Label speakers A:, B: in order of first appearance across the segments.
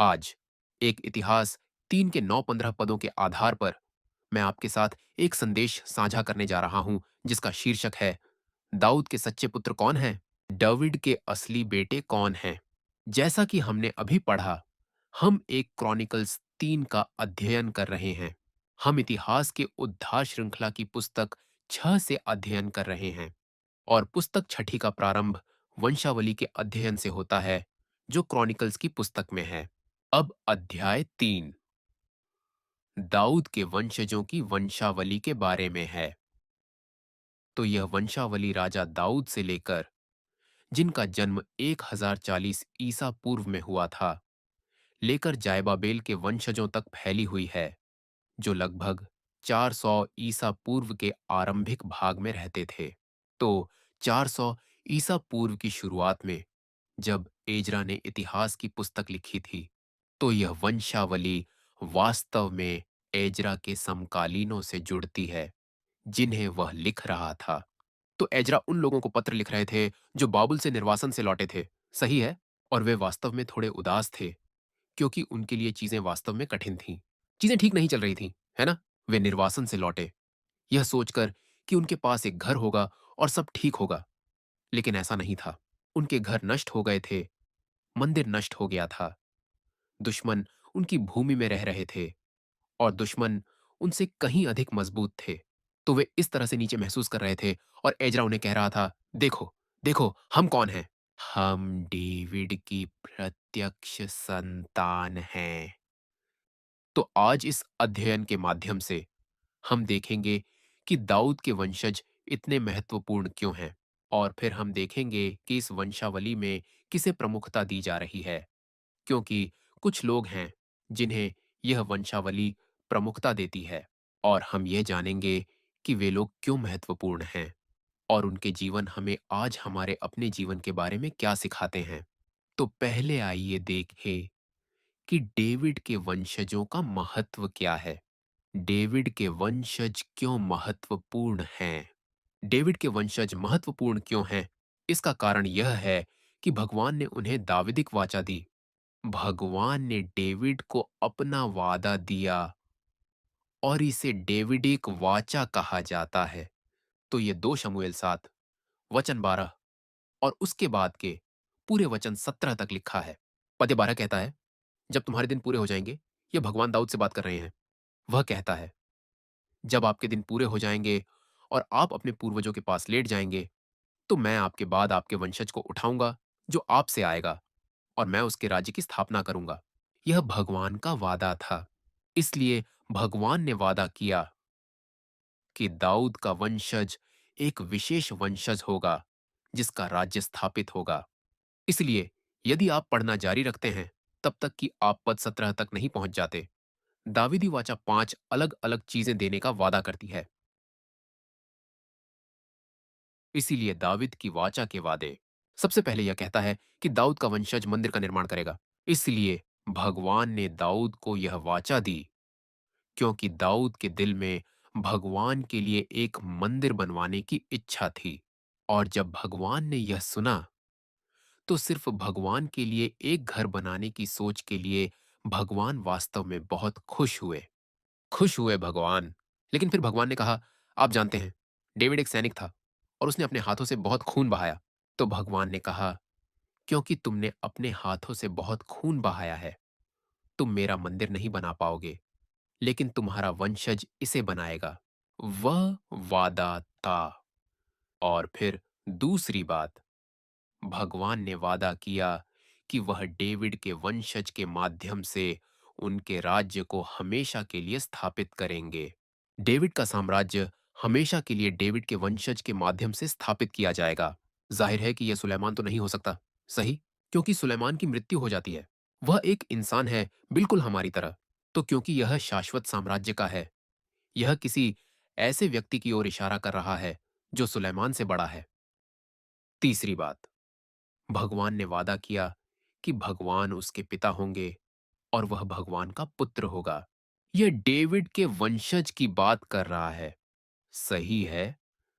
A: आज एक इतिहास 3 के 9-15 पदों के आधार पर मैं आपके साथ एक संदेश साझा करने जा रहा हूं जिसका शीर्षक है दाऊद के सच्चे पुत्र कौन हैं? दाऊद के असली बेटे कौन हैं? जैसा कि हमने अभी पढ़ा, हम एक क्रॉनिकल्स 3 का अध्ययन कर रहे हैं। हम इतिहास के उद्धार श्रृंखला की पुस्तक 6 से अध्ययन कर रहे हैं और पुस्तक छठी का प्रारंभ वंशावली के अध्ययन से होता है जो क्रॉनिकल्स की पुस्तक में है। अब अध्याय 3 दाऊद के वंशजों की वंशावली के बारे में है। तो यह वंशावली राजा दाऊद से लेकर जिनका जन्म 1040 ईसा पूर्व में हुआ था, लेकर जायबाबेल के वंशजों तक फैली हुई है, जो लगभग 400 ईसा पूर्व के आरंभिक भाग में रहते थे। तो 400 ईसा पूर्व की शुरुआत में जब एजरा ने इतिहास की पुस्तक लिखी थी, तो यह वंशावली वास्तव में एजरा के समकालीनों से जुड़ती है, जिन्हें वह लिख रहा था। तो एजरा उन लोगों को पत्र लिख रहे थे जो बाबुल से निर्वासन से लौटे थे, सही है? और वे वास्तव में थोड़े उदास थे, क्योंकि उनके लिए चीजें वास्तव में कठिन थीं। चीजें ठीक नहीं चल रही थीं, है ना? वे निर्वासन से लौटे, यह सोचकर कि उनके पास एक घर होगा और सब ठीक होगा, लेकिन ऐसा नहीं था। उनके घर नष्ट हो गए थे, मंदिर नष्ट हो गया था, दुश्मन उनकी भूमि में रह रहे थे और दुश्मन उनसे कहीं अधिक मजबूत थे। तो वे इस तरह से नीचे महसूस कर रहे थे और एजरा उन्हें कह रहा था, देखो, देखो, हम कौन हैं? हम डेविड की प्रत्यक्ष संतान हैं। तो आज इस अध्ययन के माध्यम से हम देखेंगे कि दाऊद के वंशज इतने महत्वपूर्ण क्यों हैं और फिर हम देखेंगे कि इस वंशावली में किसे प्रमुखता दी जा रही है, क्योंकि कुछ लोग हैं जिन्हें यह वंशावली प्रमुखता देती है और हम यह जानेंगे कि वे लोग क्यों महत्वपूर्ण हैं और उनके जीवन हमें आज हमारे अपने जीवन के बारे में क्या सिखाते हैं। तो पहले आइए देखें कि डेविड के वंशजों का महत्व क्या है। डेविड के वंशज क्यों महत्वपूर्ण हैं? डेविड के वंशज महत्वपूर्ण क्यों हैं? इसका कारण यह है कि भगवान ने उन्हें दाविदिक वाचा दी। भगवान ने डेविड को अपना वादा दिया और इसे डेविडिक वाचा कहा जाता है। तो ये 2 शमूएल 7 वचन 12 और उसके बाद के पूरे वचन 17 तक लिखा है। पद 12 कहता है, जब तुम्हारे दिन पूरे हो जाएंगे, ये भगवान दाऊद से बात कर रहे हैं। वह कहता है, जब आपके दिन पूरे हो जाएंगे और आप अपने पूर्वजों के पास लेट जाएंगे, तो मैं आपके बाद आपके वंशज को उठाऊंगा जो आपसे आएगा और मैं उसके राज्य की स्थापना करूंगा। यह भगवान का वादा था। इसलिए भगवान ने वादा किया कि दाऊद का वंशज एक विशेष वंशज होगा जिसका राज्य स्थापित होगा। इसलिए यदि आप पढ़ना जारी रखते हैं तब तक कि आप पद 17 तक नहीं पहुंच जाते, दावीदी वाचा 5 अलग अलग चीजें देने का वादा करती है। इसीलिए दाविद की वाचा के वादे, सबसे पहले यह कहता है कि दाऊद का वंशज मंदिर का निर्माण करेगा। इसलिए भगवान ने दाऊद को यह वाचा दी, क्योंकि दाऊद के दिल में भगवान के लिए एक मंदिर बनवाने की इच्छा थी। और जब भगवान ने यह सुना, तो सिर्फ भगवान के लिए एक घर बनाने की सोच के लिए भगवान वास्तव में बहुत खुश हुए। खुश हुए भगवान। लेकिन फिर भगवान ने कहा, आप जानते हैं, डेविड एक सैनिक था और उसने अपने हाथों से बहुत खून बहाया। तो भगवान ने कहा, क्योंकि तुमने अपने हाथों से बहुत खून बहाया है, तुम मेरा मंदिर नहीं बना पाओगे, लेकिन तुम्हारा वंशज इसे बनाएगा। वह वादा था। और फिर दूसरी बात, भगवान ने वादा किया कि वह डेविड के वंशज के माध्यम से उनके राज्य को हमेशा के लिए स्थापित करेंगे। डेविड का साम्राज्य हमेशा के लिए डेविड के वंशज के माध्यम से स्थापित किया जाएगा। जाहिर है कि यह सुलेमान तो नहीं हो सकता, सही? क्योंकि सुलेमान की मृत्यु हो जाती है। वह एक इंसान है, बिल्कुल हमारी तरह। तो क्योंकि यह शाश्वत साम्राज्य का है, यह किसी ऐसे व्यक्ति की ओर इशारा कर रहा है जो सुलेमान से बड़ा है। तीसरी बात, भगवान ने वादा किया कि भगवान उसके पिता होंगे और वह भगवान का पुत्र होगा। यह डेविड के वंशज की बात कर रहा है। सही है,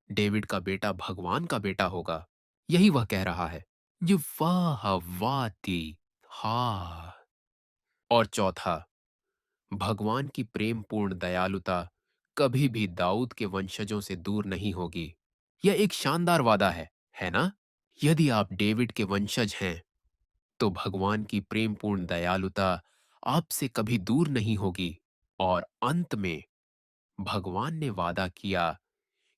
A: डेविड का बेटा भगवान का बेटा होगा। यही वह कह रहा है। ये वाह वाह थी। हाँ, और चौथा, भगवान की प्रेम पूर्ण दयालुता कभी भी दाऊद के वंशजों से दूर नहीं होगी। यह एक शानदार वादा है ना? यदि आप डेविड के वंशज हैं, तो भगवान की प्रेमपूर्ण दयालुता आपसे कभी दूर नहीं होगी। और अंत में भगवान ने वादा किया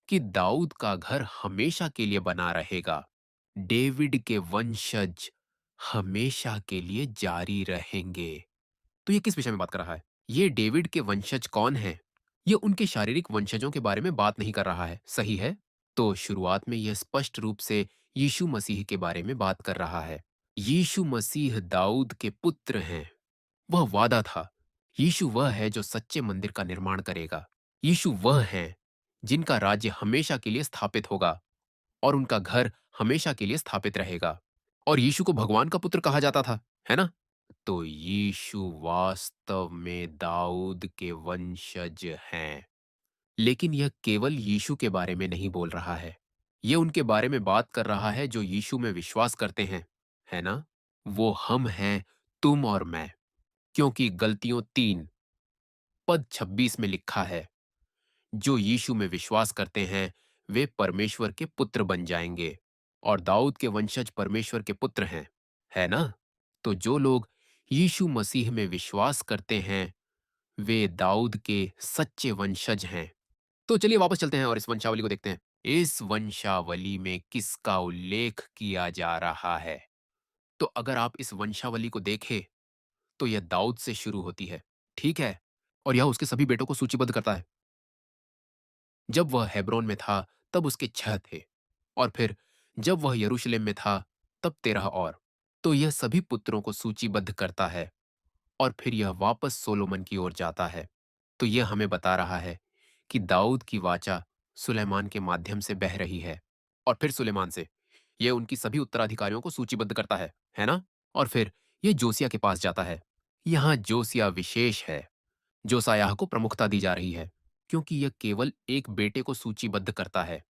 A: कि दाऊद का घर हमेशा के लिए बना रहेगा। डेविड के वंशज हमेशा के लिए जारी रहेंगे। तो ये किस विषय में बात कर रहा है? ये डेविड के वंशज कौन हैं? ये उनके शारीरिक वंशजों के बारे में बात नहीं कर रहा है, सही है? तो शुरुआत में यह स्पष्ट रूप से यीशु मसीह के बारे में बात कर रहा है। यीशु मसीह दाऊद के पुत्र हैं। वह वादा था। यीशु वह है जो सच्चे मंदिर का निर्माण करेगा। यीशु वह हैं जिनका राज्य हमेशा के लिए स्थापित होगा और उनका घर हमेशा के लिए स्थापित रहेगा। और यीशु को भगवान का पुत्र कहा जाता था, है ना? तो यीशु वास्तव में दाऊद के वंशज हैं। लेकिन यह केवल यीशु के बारे में नहीं बोल रहा है। यह उनके बारे में बात कर रहा है जो यीशु में विश्वास करते हैं, है ना? वो हम हैं, तुम और मैं। क्योंकि गलतियों 3 पद 26 में लिखा है, जो यीशु में विश्वास करते हैं, वे परमेश्वर के पुत्र बन जाएंगे। और दाऊद के वंशज परमेश्वर के पुत्र हैं, है ना? तो जो लोग यीशु मसीह में विश्वास करते हैं, वे दाऊद के सच्चे वंशज हैं। तो चलिए वापस चलते हैं और इस वंशावली को देखते हैं। इस वंशावली में किसका उल्लेख किया जा रहा है? तो अगर आप इस वंशावली को देखें, तो यह दाऊद से शुरू होती है, ठीक है? और यह उसके सभी बेटों को सूचीबद्ध करता है। जब वह हेब्रोन में था, तब उसके 6 थे। और फिर जब वह यरूशलेम में था, तब 13 और। तो यह सभी पुत्रों को सूचीबद्ध करता है और फिर यह वापस सोलोमन की ओर जाता है। तो यह हमें बता रहा है कि दाऊद की वाचा सुलेमान के माध्यम से बह रही है और फिर सुलेमान से। यह उनकी सभी उत्तराधिकारियों को सूचीबद्ध करता है ना? और फिर यह जोसिया के पास जाता है। यहाँ जोसिया विशेष है। जोसायाह को प्रमुखता दी जा रही है क्योंकि यह केवल एक बेटे को सूचीबद्ध करता है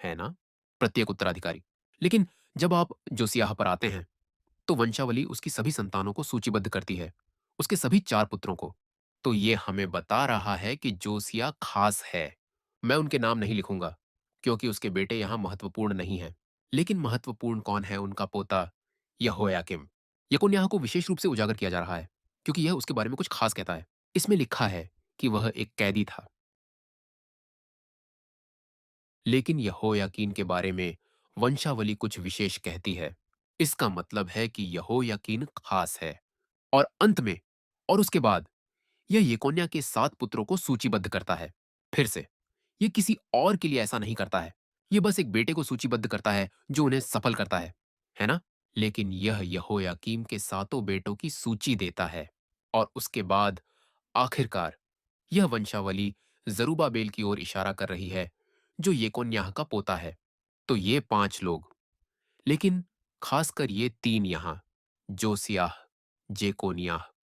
A: ना? प्रत्येक उत्तराधिकारी। लेकिन जब आप जोसियाह पर आते हैं, तो वंशावली उसकी सभी संतानों को सूचीबद्ध करती है, उसके सभी 4 पुत्रों को। तो ये हमें बता रहा है कि जोसिया खास है। मैं उनके नाम नहीं लिखूंगा, क्योंकि उसके बेटे यहां महत्वपूर्ण नहीं हैं। लेकिन महत्वपूर्ण कौन है? उनका पोता यहोयाकिम। यकोन्याह को विशेष रूप से उजागर किया जा रहा है, क्योंकि यह उसके बारे में कुछ खास कहता है। इसमें लिखा है कि वह एक कैदी था। लेकिन यहोयाकीन के बारे में वंशावली कुछ विशेष कहती है। इसका मतलब है कि यहोयाकीन खास है। और अंत में और उसके बाद यह येकोन्या के 7 पुत्रों को सूचीबद्ध करता है। फिर से, यह किसी और के लिए ऐसा नहीं करता है। यह बस एक बेटे को सूचीबद्ध करता है जो उन्हें सफल करता है ना? लेकिन यह यहोयाकीम के सातों बेटों की सूची देता है। और उसके बाद आखिरकार यह वंशावली जरूबाबेल की ओर इशारा कर रही है, जो येकोन्याह का पोता है। तो ये 5 लोग, लेकिन खासकर ये 3 यहां, जोसियाह, जेकोनियाह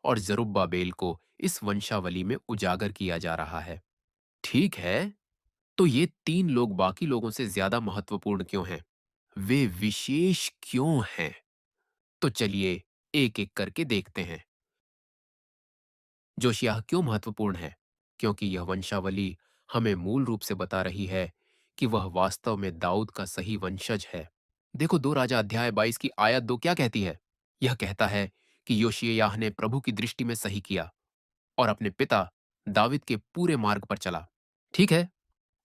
A: और जरुब्बाबेल को इस वंशावली में उजागर किया जा रहा है। ठीक है, तो ये 3 लोग बाकी लोगों से ज्यादा महत्वपूर्ण क्यों हैं? वे विशेष क्यों हैं? तो चलिए एक-एक करके देखते हैं। जोशियाह क्यों महत्वपूर्ण है? क्योंकि यह वंशावली हमें मूल रूप से बता रही है कि वह वास्तव में दाऊद का सही वंशज है। देखो 2 राजा अध्याय 22 की आयत 2 क्या कहती है? यह कहता है कि योशिय्याह ने प्रभु की दृष्टि में सही किया और अपने पिता दाविद के पूरे मार्ग पर चला। ठीक है?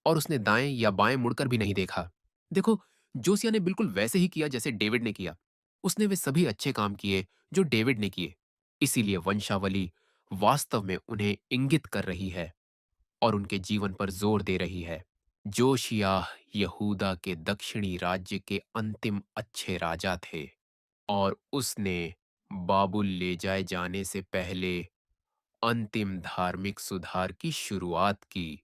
A: और उसने दाएं या बाएं मुड़कर भी नहीं देखा। देखो, जोसिया ने बिल्कुल वैसे ही किया जैसे डेविड ने किया। उसने वे सभी अच्छे काम किए जो डेविड ने किए। इसीलिए वंशावली वास्तव में उन्हें इंगित कर रही है और उनके जीवन पर जोर दे रही है। जोशियाह यहूदा के दक्षिणी राज्य के अंतिम अच्छे राजा थे और उसने बाबुल ले जाए जाने से पहले अंतिम धार्मिक सुधार की शुरुआत की।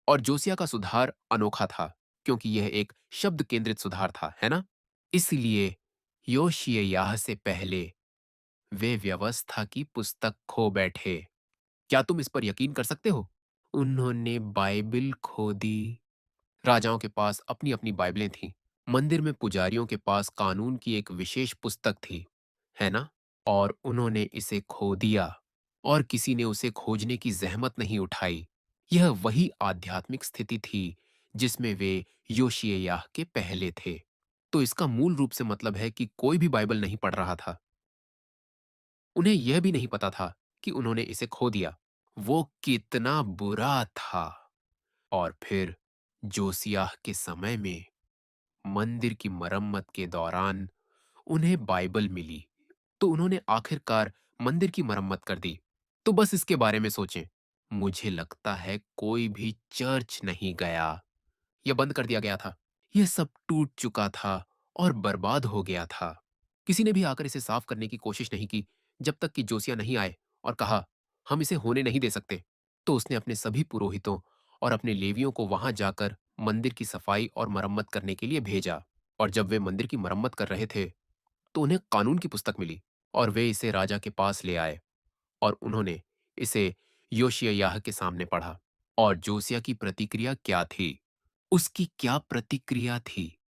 A: और जोसिया का सुधार अनोखा था, क्योंकि यह एक शब्द केंद्रित सुधार था, है ना? इसलिए योशिय्याह से पहले वे व्यवस्था की पुस्तक खो बैठे। क्या तुम इस पर यकीन कर सकते हो? उन्होंने बाइबिल खो दी। राजाओं के पास अपनी-अपनी बाइबलें थीं। मंदिर में पुजारियों के पास कानून की एक विशेष पुस्तक थी, है ना? और उन्होंने इसे खो दिया और किसी ने उसे खोजने की ज़हमत नहीं उठाई। यह वही आध्यात्मिक स्थिति थी जिसमें वे योशिय्याह के पहले थे। तो इसका मूल रूप से मतलब है कि कोई भी बाइबल नहीं पढ़ रहा था। उन्हें यह भी नहीं पता था कि उन्होंने इसे खो दिया। वो कितना बुरा था। और फिर जोसियाह के समय में मंदिर की मरम्मत के दौरान उन्हें बाइबल मिली, तो उन्होंने आखिरकार मंदिर की मरम्मत कर दी। तो बस इसके बारे में सोचें। मुझे लगता है कोई भी चर्च नहीं गया। यह बंद कर दिया गया था। यह सब टूट चुका था और बर्बाद हो गया था। किसी ने भी आकर इसे साफ करने की कोशिश नहीं की जब तक कि जोसिया नहीं आए और कहा, हम इसे होने नहीं दे सकते। तो उसने अपने सभी पुरोहितों और अपने लेवियों को वहां जाकर मंदिर की सफाई और मरम्मत करने के लिए भेजा। और जब वे मंदिर की मरम्मत कर रहे थे, तो उन्हें कानून की पुस्तक मिली और वे इसे राजा के पास ले आए और उन्होंने इसे योशिय्याह के सामने पढ़ा। और जोसिया की प्रतिक्रिया क्या थी? उसकी क्या प्रतिक्रिया थी?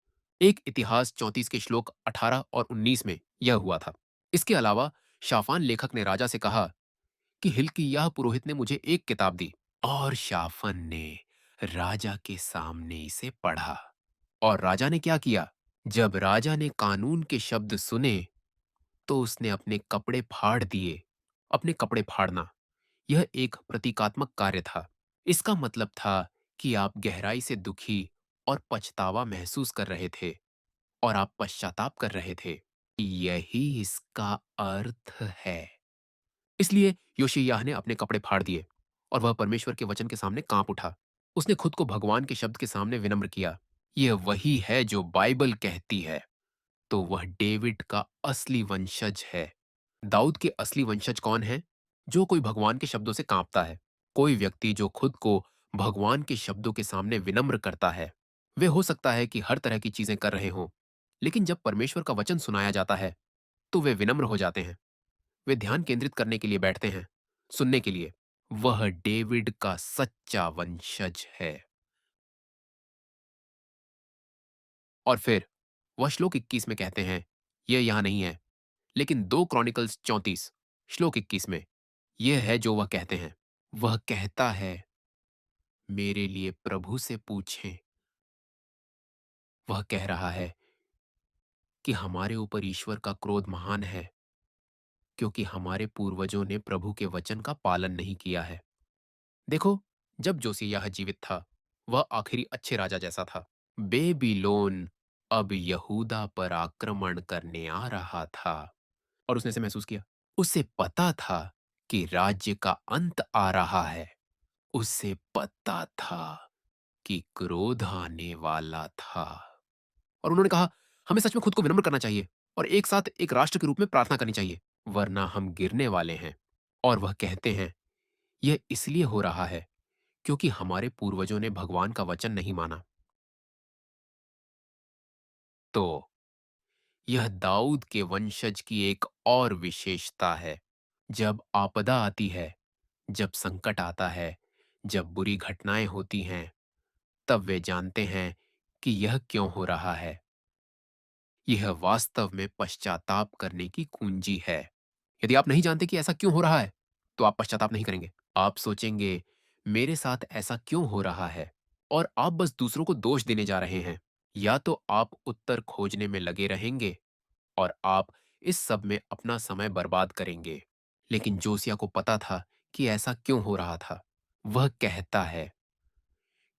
A: एक इतिहास 34 के श्लोक 18 और 19 में यह हुआ था। इसके अलावा शाफान लेखक ने राजा से कहा कि हिल्किय्याह पुरोहित ने मुझे एक किताब दी और शाफन ने राजा के सामने इसे पढ़ा। और राजा ने क्या किया? जब राजा ने कानून के शब्द सुने, तो उसने अपने कपड़े फाड़ दिए। अपने कपड़े फाड़ना, यह एक प्रतीकात्मक कार्य था। इसका मतलब था कि आप गहराई से दुखी और पछतावा महसूस कर रहे थे और आप पश्चाताप कर रहे थे। यही इसका अर्थ है। इसलिए योशिय्याह ने अपने कपड़े फाड़ दिए और वह परमेश्वर के वचन के सामने कांप उठा। उसने खुद को भगवान के शब्द के सामने विनम्र किया। यह वही है जो बाइबल कहती है। तो वह डेविड का असली वंशज है। दाऊद के असली वंशज कौन है? जो कोई भगवान के शब्दों से कांपता है। कोई व्यक्ति जो खुद को भगवान के शब्दों के सामने विनम्र करता है। वे हो सकता है कि हर तरह की चीजें कर रहे हों, लेकिन जब परमेश्वर का वचन सुनाया जाता है, तो वे विनम्र हो जाते हैं। वे ध्यान केंद्रित करने के लिए बैठते हैं, सुनने के लिए। वह डेविड का सच्चा वंशज है। और फिर वह श्लोक 21 में कहते हैं, यह यहां नहीं है, लेकिन 2 क्रॉनिकल्स 34 श्लोक 21 में यह है जो वह कहते हैं। वह कहता है, मेरे लिए प्रभु से पूछें। वह कह रहा है कि हमारे ऊपर ईश्वर का क्रोध महान है, क्योंकि हमारे पूर्वजों ने प्रभु के वचन का पालन नहीं किया है। देखो, जब जोसिय्याह जीवित था, वह आखिरी अच्छे राजा जैसा था। बेबीलोन अब यहूदा पर आक्रमण करने आ रहा था और उसने इसे महसूस किया। उसे पता था कि राज्य का अंत आ रहा है। उसे पता था कि क्रोध आने वाला था। और उन्होंने कहा, हमें सच में खुद को विनम्र करना चाहिए और एक साथ एक राष्ट्र के रूप में प्रार्थना करनी चाहिए, वरना हम गिरने वाले हैं। और वह कहते हैं, यह इसलिए हो रहा है क्योंकि हमारे पूर्वजों ने भगवान का वचन नहीं माना। तो यह दाऊद के वंशज की एक और विशेषता है। जब आपदा आती है, जब संकट आता है, जब बुरी घटनाएं होती हैं, तब वे जानते हैं कि यह क्यों हो रहा है। यह वास्तव में पश्चाताप करने की कुंजी है। यदि आप नहीं जानते कि ऐसा क्यों हो रहा है, तो आप पश्चाताप नहीं करेंगे। आप सोचेंगे, मेरे साथ ऐसा क्यों हो रहा है? और आप बस दूसरों को दोष देने जा रहे हैं। या तो आप उत्तर खोजने में लगे रहेंगे और आप इस सब में अपना समय बर्बाद करेंगे। लेकिन जोसिया को पता था कि ऐसा क्यों हो रहा था। वह कहता है,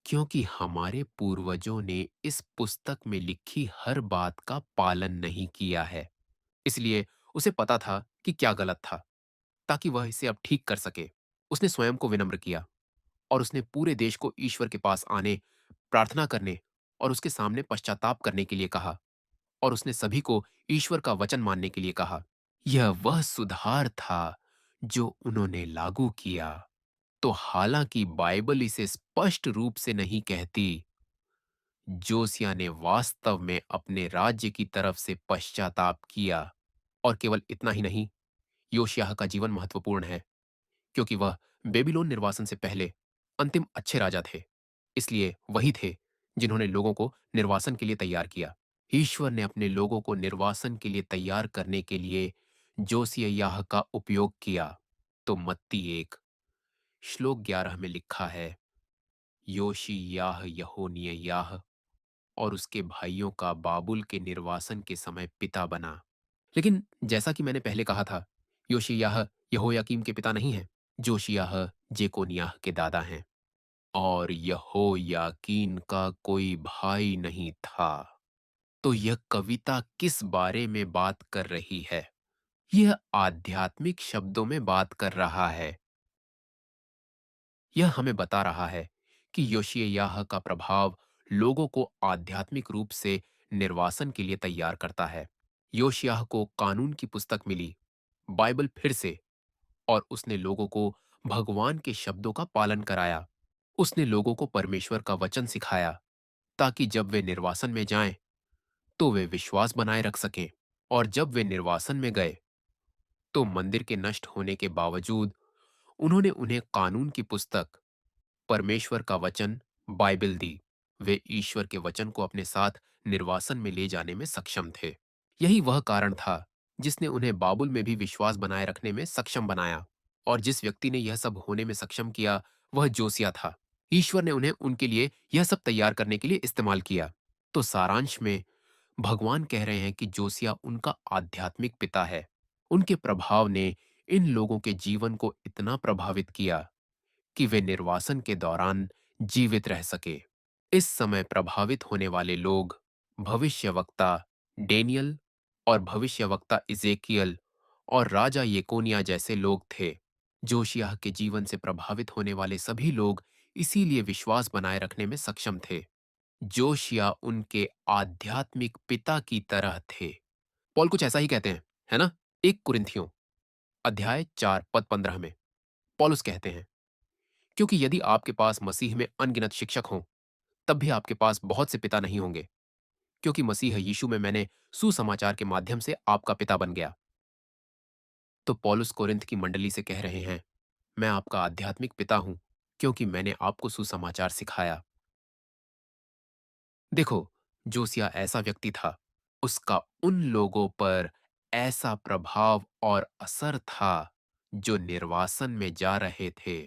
A: क्योंकि हमारे पूर्वजों ने इस पुस्तक में लिखी हर बात का पालन नहीं किया है। इसलिए उसे पता था कि क्या गलत था, ताकि वह इसे अब ठीक कर सके। उसने स्वयं को विनम्र किया और उसने पूरे देश को ईश्वर के पास आने, प्रार्थना करने और उसके सामने पश्चाताप करने के लिए कहा। और उसने सभी को ईश्वर का वचन मानने के लिए कहा। यह वह सुधार था जो उन्होंने लागू किया। तो हालांकि बाइबल इसे स्पष्ट रूप से नहीं कहती, जोसिया ने वास्तव में अपने राज्य की तरफ से पश्चाताप किया। और केवल इतना ही नहीं, योशिय्याह का जीवन महत्वपूर्ण है क्योंकि वह बेबीलोन निर्वासन से पहले अंतिम अच्छे राजा थे। इसलिए वही थे जिन्होंने लोगों को निर्वासन के लिए तैयार किया। ईश्वर ने अपने लोगों को निर्वासन के लिए तैयार करने के लिए जोसिय्याह का उपयोग किया। तो मत्ती 1 श्लोक 11 में लिखा है, योशिय्याह यहोनिय्याह और उसके भाइयों का बाबुल के निर्वासन के समय पिता बना। लेकिन जैसा कि मैंने पहले कहा था, योशिय्याह यहोयाकीम के पिता नहीं हैं। जोशिय्याह जेकोनियाह के दादा हैं। और यहोयाकीन का कोई भाई नहीं था। तो यह कविता किस बारे में बात कर रही है? यह आध्यात्मिक शब्दों में बात कर रहा है। यह हमें बता रहा है कि योशिय्याह का प्रभाव लोगों को आध्यात्मिक रूप से निर्वासन के लिए तैयार करता है। योशिय्याह को कानून की पुस्तक मिली, बाइबल फिर से, और उसने लोगों को भगवान के शब्दों का पालन कराया। उसने लोगों को परमेश्वर का वचन सिखाया ताकि जब वे निर्वासन में जाएं तो वे विश्वास बनाए रख सकें। और जब वे निर्वासन में गए तो मंदिर के नष्ट होने के बावजूद उन्होंने उन्हें कानून की पुस्तक, परमेश्वर का वचन, बाइबल दी। वे ईश्वर के वचन को अपने साथ निर्वासन में ले जाने में सक्षम थे। यही वह कारण था जिसने उन्हें बाबुल में भी विश्वास बनाए रखने में सक्षम बनाया। और जिस व्यक्ति ने यह सब होने में सक्षम किया वह जोसिया था। ईश्वर ने उन्हें उनके लिए यह सब तैयार करने के लिए इस्तेमाल किया। तो सारांश में भगवान कह रहे हैं कि जोसिया उनका आध्यात्मिक पिता है। उनके प्रभाव ने इन लोगों के जीवन को इतना प्रभावित किया कि वे निर्वासन के दौरान जीवित रह सके। इस समय प्रभावित होने वाले लोग भविष्यवक्ता डेनियल और भविष्यवक्ता इजेकियल और राजा येकोनिया जैसे लोग थे। जोशियाह के जीवन से प्रभावित होने वाले सभी लोग इसीलिए विश्वास बनाए रखने में सक्षम थे। जोशिया उनके आध्यात्मिक पिता की तरह थे। पॉल कुछ ऐसा ही कहते हैं, है ना? 1 कुरिन्थियों अध्याय 4 पद 15 में पौलुस कहते हैं, क्योंकि यदि आपके पास मसीह में अनगिनत शिक्षक हों, तब भी आपके पास बहुत से पिता नहीं होंगे, क्योंकि मसीह यीशु में मैंने सुसमाचार के माध्यम से आपका पिता बन गया। तो पौलुस कोरिन्थ की मंडली से कह रहे हैं, मैं आपका आध्यात्मिक पिता हूं, क्योंकि मैंने आपको सुसमाचार सिखाया। देखो, जोसिया ऐसा व्यक्ति था, उसका उन लोगों पर ऐसा प्रभाव और असर था जो निर्वासन में जा रहे थे।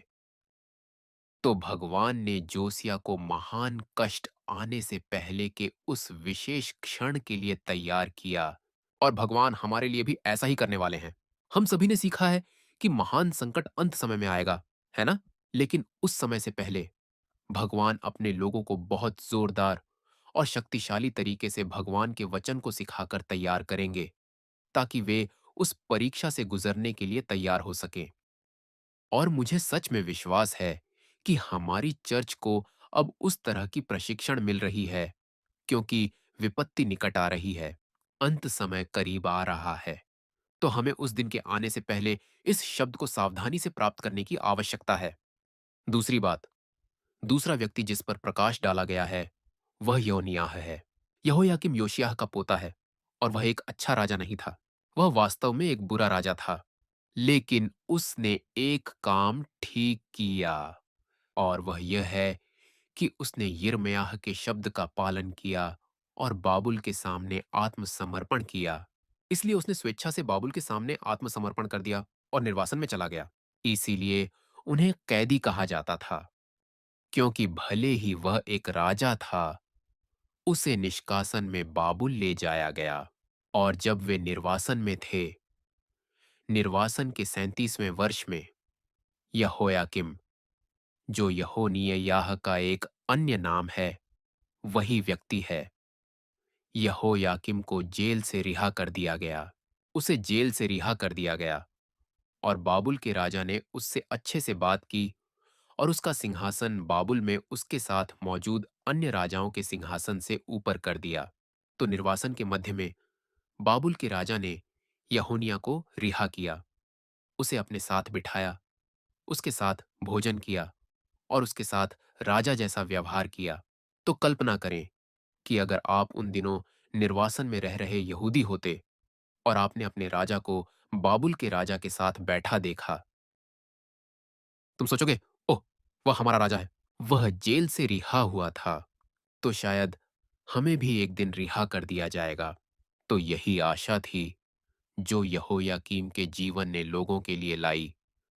A: तो भगवान ने जोसिया को महान कष्ट आने से पहले के उस विशेष क्षण के लिए तैयार किया। और भगवान हमारे लिए भी ऐसा ही करने वाले हैं। हम सभी ने सीखा है कि महान संकट अंत समय में आएगा, है ना? लेकिन उस समय से पहले भगवान अपने लोगों को बहुत जोरदार और शक्तिशाली तरीके से भगवान के वचन को सिखाकर तैयार करेंगे, ताकि वे उस परीक्षा से गुजरने के लिए तैयार हो सकें। और मुझे सच में विश्वास है कि हमारी चर्च को अब उस तरह की प्रशिक्षण मिल रही है, क्योंकि विपत्ति निकट आ रही है, अंत समय करीब आ रहा है। तो हमें उस दिन के आने से पहले इस शब्द को सावधानी से प्राप्त करने की आवश्यकता है। दूसरी बात, दूसरा व्यक्ति जिस पर प्रकाश डाला गया है वह योनियाह है। यहोयाकीम योशिय्याह का पोता है और वह एक अच्छा राजा नहीं था। वह वास्तव में एक बुरा राजा था, लेकिन उसने एक काम ठीक किया, और वह यह है कि उसने यिर्मयाह के शब्द का पालन किया और बाबुल के सामने आत्मसमर्पण किया। इसलिए उसने स्वेच्छा से बाबुल के सामने आत्मसमर्पण कर दिया और निर्वासन में चला गया। इसीलिए उन्हें कैदी कहा जाता था, क्योंकि भले ही वह एक राजा था, उसे निष्कासन में बाबुल ले जाया गया। और जब वे निर्वासन में थे, निर्वासन के 37वें वर्ष में, यहोयाकिम, जो यहोनिय्याह का एक अन्य नाम है, वही व्यक्ति है, यहोयाकिम को जेल से रिहा कर दिया गया। उसे जेल से रिहा कर दिया गया और बाबुल के राजा ने उससे अच्छे से बात की और उसका सिंहासन बाबुल में उसके साथ मौजूद अन्य राजाओं के सिंहासन से ऊपर कर दिया। तो निर्वासन के मध्य में बाबुल के राजा ने यहोनिया को रिहा किया, उसे अपने साथ बिठाया, उसके साथ भोजन किया और उसके साथ राजा जैसा व्यवहार किया। तो कल्पना करें कि अगर आप उन दिनों निर्वासन में रह रहे यहूदी होते और आपने अपने राजा को बाबुल के राजा के साथ बैठा देखा, तुम सोचोगे, ओह, वह हमारा राजा है। वह जेल से रिहा हुआ था, तो शायद हमें भी एक दिन रिहा कर दिया जाएगा। तो यही आशा थी जो यहोयाकीम के जीवन ने लोगों के लिए लाई,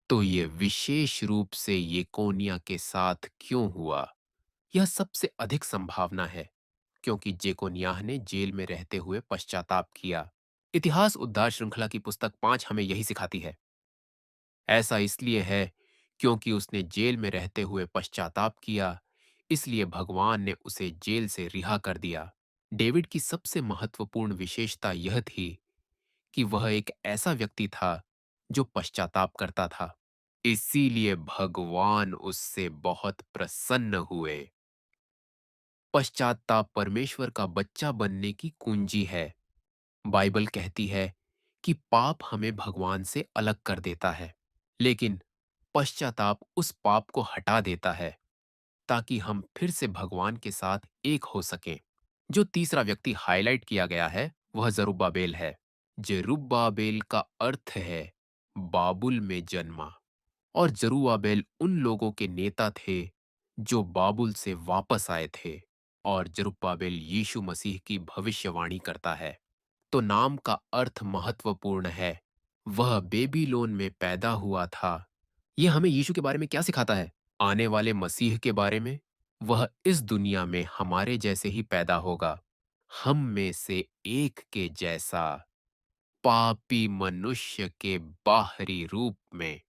A: तो ये विशेष रूप से येकोनिया के साथ क्यों हुआ? यह सबसे अधिक संभावना है क्योंकि जेकोनियाह ने जेल में रहते हुए पश्चाताप किया। इतिहास उद्धार श्रृंखला की पुस्तक 5 हमें यही सिखाती है। ऐसा इसलिए है क्योंकि उसने जेल में रहते हुए पश्चाताप किया, इसलिए भगवान ने उसे जेल से रिहा कर दिया। डेविड की सबसे महत्वपूर्ण विशेषता यह थी कि वह एक ऐसा व्यक्ति था जो पश्चाताप करता था। इसीलिए भगवान उससे बहुत प्रसन्न हुए। पश्चाताप परमेश्वर का बच्चा बनने की कुंजी है। बाइबल कहती है कि पाप हमें भगवान से अलग कर देता है, लेकिन पश्चाताप उस पाप को हटा देता है ताकि हम फिर से भगवान के साथ एक हो सकें। जो तीसरा व्यक्ति हाईलाइट किया गया है वह जरुब्बाबेल है। जरुब्बाबेल का अर्थ है बाबुल में जन्मा, और जरुब्बाबेल उन लोगों के नेता थे जो बाबुल से वापस आए थे, और जरुब्बाबेल यीशु मसीह की भविष्यवाणी करता है। तो नाम का अर्थ महत्वपूर्ण है। वह बेबीलोन में पैदा हुआ था। यह हमें यीशु के बारे में क्या सिखाता है? आने वाले मसीह के बारे में। वह इस दुनिया में हमारे जैसे ही पैदा होगा, हम में से एक के जैसा, पापी मनुष्य के बाहरी रूप में,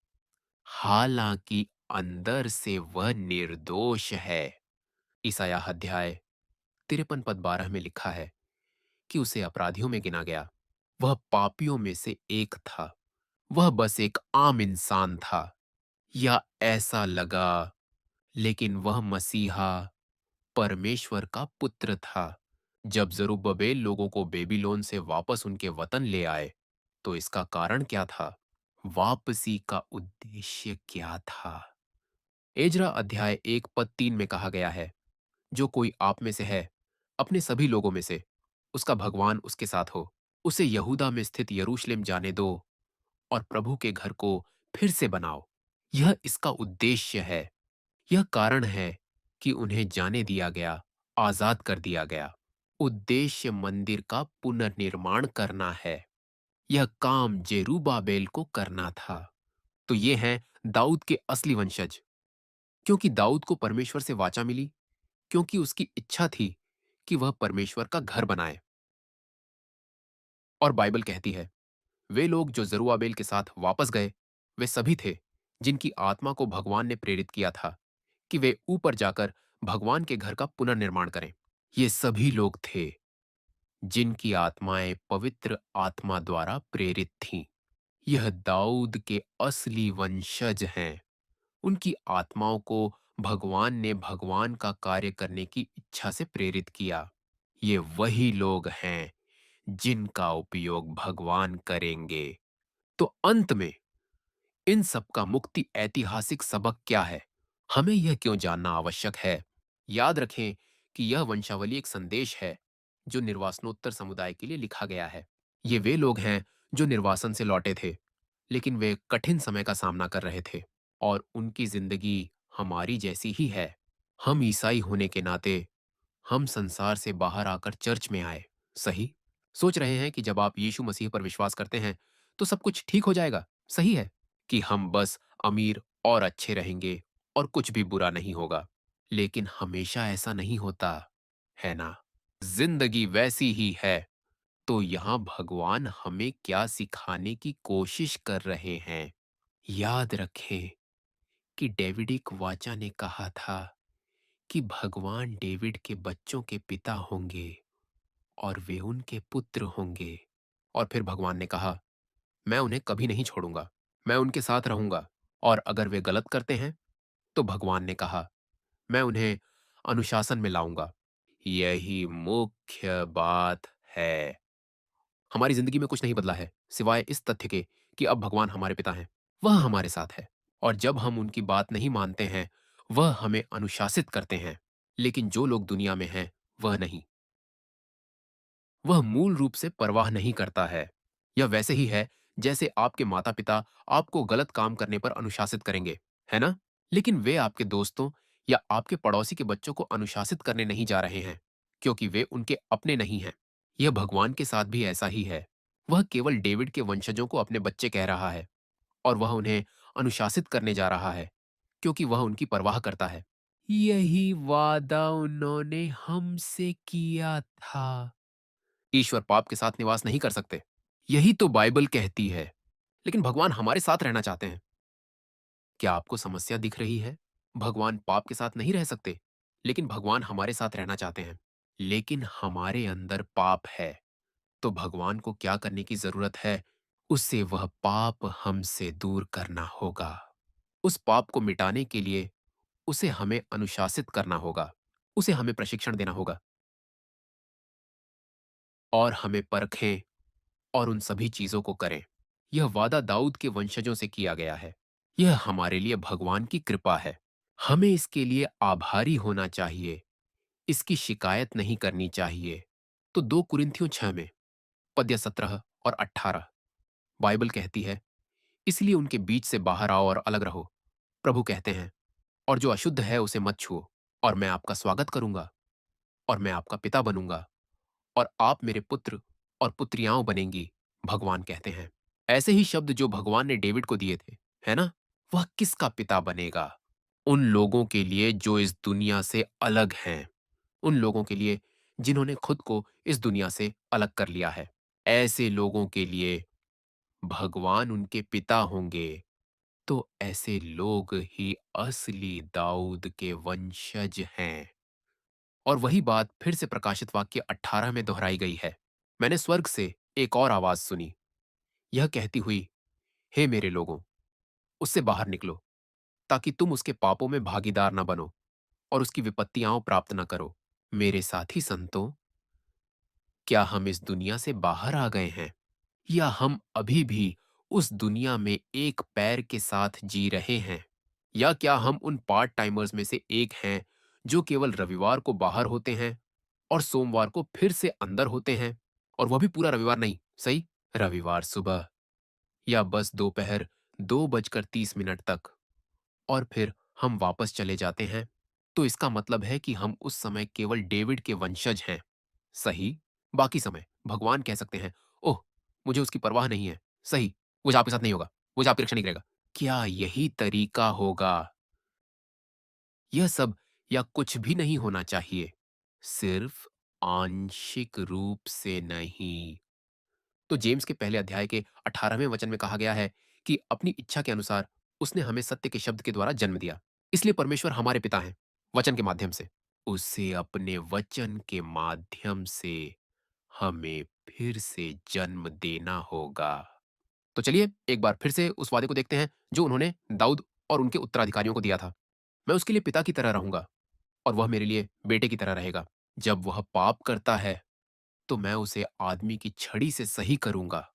A: हालांकि अंदर से वह निर्दोष है। ईसाया अध्याय 53 पद 12 में लिखा है कि उसे अपराधियों में गिना गया। वह पापियों में से एक था। वह बस एक आम इंसान था, या ऐसा लगा, लेकिन वह मसीहा परमेश्वर का पुत्र था। जब जरुब्बाबेल लोगों को बेबीलोन से वापस उनके वतन ले आए, तो इसका कारण क्या था? वापसी का उद्देश्य क्या था? एजरा अध्याय 1 पद 3 में कहा गया है, जो कोई आप में से है, अपने सभी लोगों में से, उसका भगवान उसके साथ हो, उसे यहूदा में स्थित यरूशलेम जाने दो और प्रभु के घर को फिर से बनाओ। यह इसका उद्देश्य है। यह कारण है कि उन्हें जाने दिया गया, आजाद कर दिया गया। उद्देश्य मंदिर का पुनर्निर्माण करना है। यह काम जेरुब्बाबेल को करना था। तो ये हैं दाऊद के असली वंशज। क्योंकि दाऊद को परमेश्वर से वाचा मिली, क्योंकि उसकी इच्छा थी कि वह परमेश्वर का घर बनाए। और बाइबल कहती है, वे लोग जो जरुब्बाबेल के साथ वापस गए, वे सभी थे जिनकी आत्मा को भगवान ने प्रेरित किया था कि वे ऊपर जाकर भगवान के घर का पुनर्निर्माण करें। ये सभी लोग थे जिनकी आत्माएं पवित्र आत्मा द्वारा प्रेरित थीं। यह दाऊद के असली वंशज हैं। उनकी आत्माओं को भगवान ने भगवान का कार्य करने की इच्छा से प्रेरित किया। ये वही लोग हैं जिनका उपयोग भगवान करेंगे। तो अंत में इन सब का मुक्ति ऐतिहासिक सबक क्या है? हमें यह क्यों जानना आवश्यक है? याद रखें कि यह वंशावली एक संदेश है जो निर्वासनोत्तर समुदाय के लिए लिखा गया है। ये वे लोग हैं जो निर्वासन से लौटे थे, लेकिन वे कठिन समय का सामना कर रहे थे, और उनकी जिंदगी हमारी जैसी ही है। हम ईसाई होने के नाते हम संसार से बाहर आकर चर्च में आए, सही? सोच रहे हैं कि जब आप यीशु मसीह पर विश्वास करते हैं तो सब कुछ ठीक हो जाएगा, सही है? कि हम बस अमीर और अच्छे रहेंगे और कुछ भी बुरा नहीं होगा। लेकिन हमेशा ऐसा नहीं होता, है ना? जिंदगी वैसी ही है। तो यहाँ भगवान हमें क्या सिखाने की कोशिश कर रहे हैं? याद रखें कि डेविडिक वाचा ने कहा था कि भगवान डेविड के बच्चों के पिता होंगे और वे उनके पुत्र होंगे। और फिर भगवान ने कहा, मैं उन्हें कभी नहीं छोड़ूंगा, मैं उनके साथ रहूंगा। और अगर वे गलत करते हैं तो भगवान ने कहा, मैं उन्हें अनुशासन में लाऊंगा। यही मुख्य बात है। हमारी जिंदगी में कुछ नहीं बदला है सिवाय इस तथ्य के कि अब भगवान हमारे पिता हैं। वह हमारे साथ है, और जब हम उनकी बात नहीं मानते हैं, वह हमें अनुशासित करते हैं। लेकिन जो लोग दुनिया में हैं, वह नहीं। वह मूल रूप से परवाह नहीं करता है। यह वैसे ही है जैसे आपके माता-पिता आपको गलत काम करने पर अनुशासित करेंगे, है ना? लेकिन वे आपके दोस्तों या आपके पड़ोसी के बच्चों को अनुशासित करने नहीं जा रहे हैं, क्योंकि वे उनके अपने नहीं हैं। यह भगवान के साथ भी ऐसा ही है। वह केवल डेविड के वंशजों को अपने बच्चे कह रहा है और वह उन्हें अनुशासित करने जा रहा है क्योंकि वह उनकी परवाह करता है। यही वादा उन्होंने हमसे किया था। ईश्वर पाप के साथ निवास नहीं कर सकते। यही तो बाइबल कहती है। लेकिन भगवान हमारे साथ रहना चाहते हैं। क्या आपको समस्या दिख रही है? भगवान पाप के साथ नहीं रह सकते, लेकिन भगवान हमारे साथ रहना चाहते हैं। लेकिन हमारे अंदर पाप है, तो भगवान को क्या करने की जरूरत है? उसे वह पाप हमसे दूर करना होगा। उस पाप को मिटाने के लिए उसे हमें अनुशासित करना होगा। उसे हमें प्रशिक्षण देना होगा और हमें परखें और उन सभी चीजों को करें। यह वादा दाऊद के वंशजों से किया गया है। यह हमारे लिए भगवान की कृपा है। हमें इसके लिए आभारी होना चाहिए। इसकी शिकायत नहीं करनी चाहिए। तो 2 कुरिन्थियों 6 में पद्य 17 और 18 बाइबल कहती है, इसलिए उनके बीच से बाहर आओ और अलग रहो। प्रभु कहते हैं, और जो अशुद्ध है उसे मत छुओ, और मैं आपका स्वागत करूंगा, और मैं आपका पिता बनूंगा, और आप मेरे पुत्र और पुत्रियाओं बनेंगी, भगवान कहते हैं। ऐसे ही शब्द जो भगवान ने डेविड को दिए थे, है ना? वह किसका पिता बनेगा? उन लोगों के लिए जो इस दुनिया से अलग हैं। उन लोगों के लिए जिन्होंने खुद को इस दुनिया से अलग कर लिया है। ऐसे लोगों के लिए भगवान उनके पिता होंगे। तो ऐसे लोग ही असली दाऊद के वंशज हैं। और वही बात फिर से प्रकाशित वाक्य 18 में दोहराई गई है। मैंने स्वर्ग से एक और आवाज सुनी, यह कहती हुई, हे मेरे लोगों, उससे बाहर निकलो, ताकि तुम उसके पापों में भागीदार न बनो और उसकी विपत्तियां प्राप्त न करो। मेरे साथी संतों, क्या हम इस दुनिया से बाहर आ गए हैं, या हम अभी भी उस दुनिया में एक पैर के साथ जी रहे हैं? या क्या हम उन पार्ट टाइमर्स में से एक हैं जो केवल रविवार को बाहर होते हैं और सोमवार को फिर से अंदर होते हैं, और वह भी पूरा रविवार नहीं, सही? रविवार सुबह या बस दोपहर 2:30 तक, और फिर हम वापस चले जाते हैं। तो इसका मतलब है कि हम उस समय केवल डेविड के वंशज हैं, सही? बाकी समय भगवान कह सकते हैं, ओह, मुझे उसकी परवाह नहीं है, सही, वो आपके साथ नहीं होगा, वो आपकी रक्षा नहीं करेगा। क्या यही तरीका होगा? यह सब या कुछ भी नहीं होना चाहिए, सिर्फ आंशिक रूप से नहीं। तो जेम्स के पहले अध्याय के 18वें वचन में कहा गया है कि अपनी इच्छा के अनुसार उसने हमें सत्य के शब्द के द्वारा जन्म दिया। इसलिए परमेश्वर हमारे पिता हैं, वचन के माध्यम से। उसे अपने वचन के माध्यम से हमें फिर से जन्म देना होगा। तो चलिए एक बार फिर से उस वादे को देखते हैं जो उन्होंने दाऊद और उनके उत्तराधिकारियों को दिया था। मैं उसके लिए पिता की तरह रहूंगा और वह मेरे लिए बेटे की तरह रहेगा। जब वह पाप करता है, तो मैं उसे आदमी की छड़ी से सही करूंगा।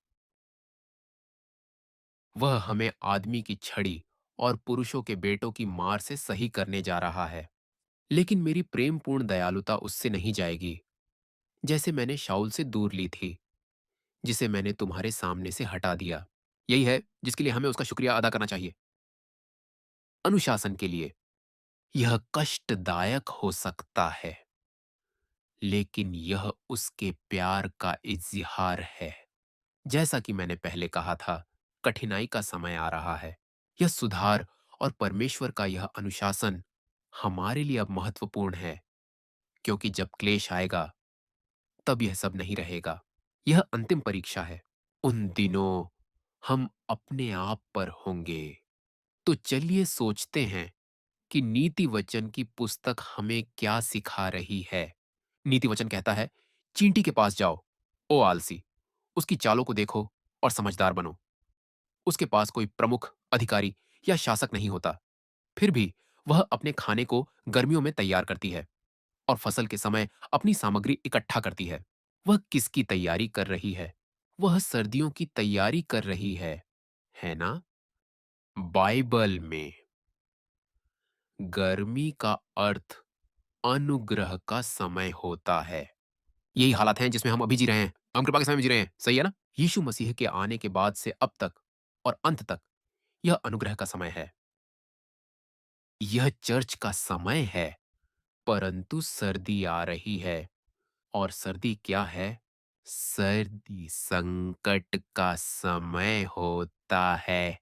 A: वह हमें आदमी की छड़ी और पुरुषों के बेटों की मार से सही करने जा रहा है। लेकिन मेरी प्रेमपूर्ण दयालुता उससे नहीं जाएगी, जैसे मैंने शाऊल से दूर ली थी, जिसे मैंने तुम्हारे सामने से हटा दिया। यही है जिसके लिए हमें उसका शुक्रिया अदा करना चाहिए। अनुशासन के लिए यह कष्टदायक हो सकता है, लेकिन यह उसके प्यार का इज़हार है। जैसा कि मैंने पहले कहा था, कठिनाई का समय आ रहा है। यह सुधार और परमेश्वर का यह अनुशासन हमारे लिए अब महत्वपूर्ण है, क्योंकि जब क्लेश आएगा, तब यह सब नहीं रहेगा। यह अंतिम परीक्षा है। उन दिनों हम अपने आप पर होंगे। तो चलिए सोचते हैं कि नीति वचन की पुस्तक हमें क्या सिखा रही है। नीति वचन कहता है, चींटी के पास जाओ, ओ आलसी, उसकी चालों को देखो और समझदार बनो। उसके पास कोई प्रमुख अधिकारी या शासक नहीं होता, फिर भी वह अपने खाने को गर्मियों में तैयार करती है और फसल के समय अपनी सामग्री इकट्ठा करती है। वह किसकी तैयारी कर रही है? वह सर्दियों की तैयारी कर रही है ना? बाइबल में गर्मी का अर्थ अनुग्रह का समय होता है। यही हालात हैं जिसमें हम अभी जी रहे हैं। हम कृपा के समय में जी रहे हैं, सही है ना? यीशु मसीह के आने के बाद से अब तक और अंत तक यह अनुग्रह का समय है। यह चर्च का समय है, परंतु सर्दी आ रही है। और सर्दी क्या है? सर्दी संकट का समय होता है।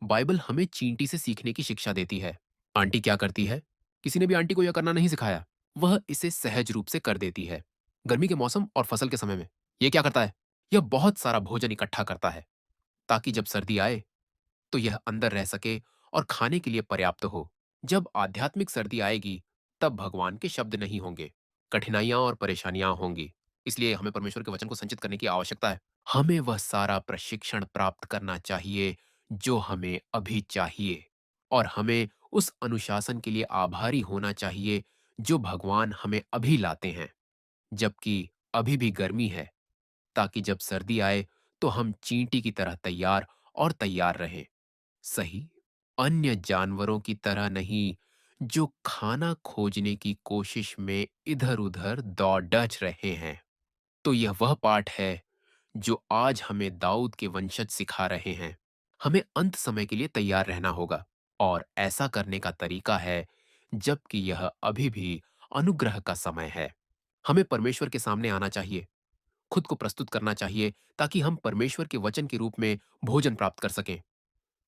A: बाइबल हमें चींटी से सीखने की शिक्षा देती है। आंटी क्या करती है? किसी ने भी आंटी को यह करना नहीं सिखाया। वह इसे सहज रूप से कर देती है। गर्मी के मौसम और फसल के समय में यह क्या करता है? यह बहुत सारा भोजन इकट्ठा करता है ताकि जब सर्दी आए तो यह अंदर रह सके और खाने के लिए पर्याप्त हो। जब आध्यात्मिक सर्दी आएगी, तब भगवान के शब्द नहीं होंगे, कठिनाइयां और परेशानियां होंगी। इसलिए हमें परमेश्वर के वचन को संचित करने की आवश्यकता है। हमें वह सारा प्रशिक्षण प्राप्त करना चाहिए जो हमें अभी चाहिए, और हमें उस अनुशासन के लिए आभारी होना चाहिए जो भगवान हमें अभी लाते हैं, जबकि अभी भी गर्मी है, ताकि जब सर्दी आए तो हम चींटी की तरह तैयार और तैयार रहें। सही, अन्य जानवरों की तरह नहीं, जो खाना खोजने की कोशिश में इधर-उधर दौड़ डच रहे हैं। तो यह वह पाठ है जो आज हमें दाऊद के वंशज सिखा रहे हैं। हमें अंत समय के लिए तैयार रहना होगा, और ऐसा करने का तरीका है जबकि यह अभी भी अनुग्रह का समय है। हमें परमेश्वर के सामने आना चाहिए, खुद को प्रस्तुत करना चाहिए, ताकि हम परमेश्वर के वचन के रूप में भोजन प्राप्त कर सकें,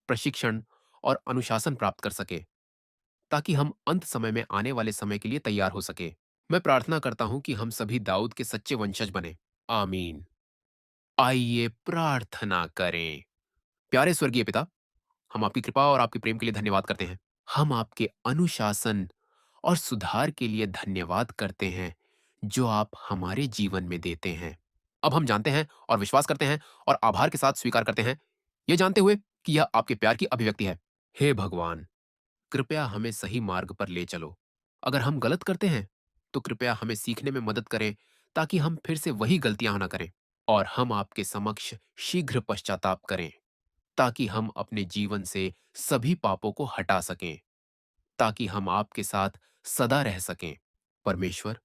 A: प्रशिक्षण और अनुशासन प्राप्त कर सके, ताकि हम अंत समय में आने वाले समय के लिए तैयार हो सके। मैं प्रार्थना करता हूं कि हम सभी दाऊद के सच्चे वंशज बने। आमीन। आइए प्रार्थना करें। प्यारे स्वर्गीय पिता, हम आपकी कृपा और आपके प्रेम के लिए धन्यवाद करते हैं। हम आपके अनुशासन और सुधार के लिए धन्यवाद करते हैं जो आप हमारे जीवन में देते हैं। अब हम जानते हैं और विश्वास करते हैं और आभार के साथ स्वीकार करते हैं, यह जानते हुए कि यह आपके प्यार की अभिव्यक्ति है। हे भगवान, कृपया हमें सही मार्ग पर ले चलो। अगर हम गलत करते हैं, तो कृपया हमें सीखने में मदद करें, ताकि हम फिर से वही गलतियां ना करें, और हम आपके समक्ष शीघ्र पश्चाताप करें, ताकि हम अपने जीवन से सभी पापों को हटा सकें, ताकि हम आपके साथ सदा रह सकें। परमेश्वर,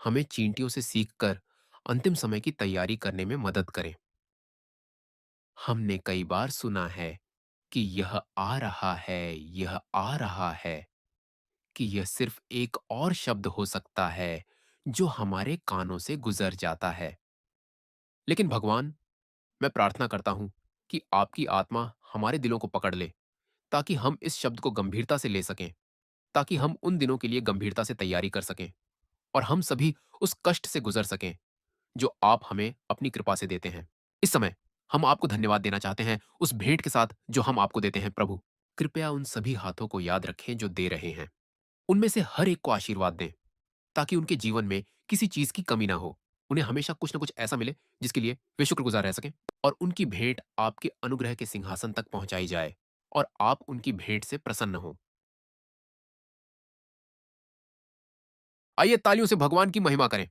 A: हमें चींटियों से सीखकर अंतिम समय की तैयारी करने में मदद करें। हमने कई बार सुना है कि यह आ रहा है, यह आ रहा है, कि यह सिर्फ एक और शब्द हो सकता है जो हमारे कानों से गुजर जाता है। लेकिन भगवान, मैं प्रार्थना करता हूं कि आपकी आत्मा हमारे दिलों को पकड़ ले, ताकि हम इस शब्द को गंभीरता से ले सकें, ताकि हम उन दिनों के लिए गंभीरता से तैयारी कर सकें, और हम सभी उस कष्ट से गुजर सकें जो आप हमें अपनी कृपा से देते हैं। इस समय हम आपको धन्यवाद देना चाहते हैं उस भेंट के साथ जो हम आपको देते हैं। प्रभु, कृपया उन सभी हाथों को याद रखें जो दे रहे हैं। उनमें से हर एक को आशीर्वाद दें, ताकि उनके जीवन में किसी चीज की कमी ना हो। उन्हें हमेशा कुछ न कुछ ऐसा मिले जिसके लिए वे शुक्रगुजार रह सकें, और उनकी भेंट आपके अनुग्रह के सिंहासन तक पहुंचाई जाए, और आप उनकी भेंट से प्रसन्न हो। आइए तालियों से भगवान की महिमा करें।